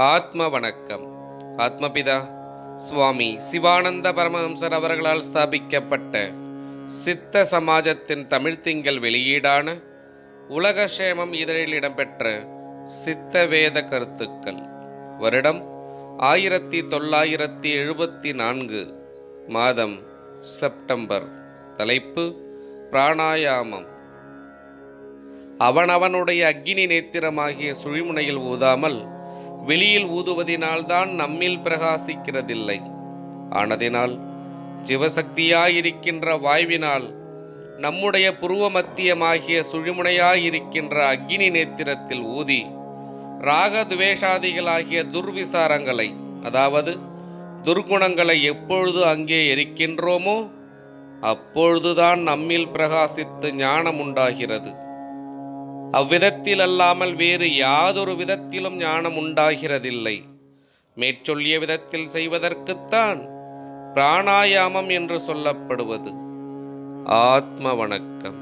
ஆத்ம வணக்கம். ஆத்மபிதா சுவாமி சிவானந்த பரமஹம்சர் அவர்களால் ஸ்தாபிக்கப்பட்ட சித்த சமாஜத்தின் தமிழ்த்திங்கள் வெளியீடான உலகக்ஷேமம் இதழில் இடம்பெற்ற சித்த வேத கருத்துக்கள். வருடம் 1974. மாதம் செப்டம்பர். தலைப்பு பிராணாயாமம். அவனவனுடைய அக்கினி நேத்திரமாகிய சுழிமுனையில் ஊதாமல் வெளியில் ஊதுவதினால்தான் நம்மில் பிரகாசிக்கிறதில்லை. ஆனதினால் ஜீவசக்தியாயிருக்கின்ற வாய்வினால் நம்முடைய புருவ மத்தியமாகிய சுழிமுனையாயிருக்கின்ற அக்கினி நேத்திரத்தில் ஊதி ராகத்வேஷாதிகளாகிய துர்விசாரங்களை, அதாவது துர்குணங்களை எப்பொழுது அங்கே எரிக்கின்றோமோ அப்பொழுதுதான் நம்மில் பிரகாசித்து ஞானம் உண்டாகிறது. அவ்விதத்தில் அல்லாமல் வேறு யாதொரு விதத்திலும் ஞானம் உண்டாகிறதில்லை. மேற்சொல்லிய விதத்தில் செய்வதற்குத்தான் பிராணாயாமம் என்று சொல்லப்படுவது. ஆத்ம வணக்கம்.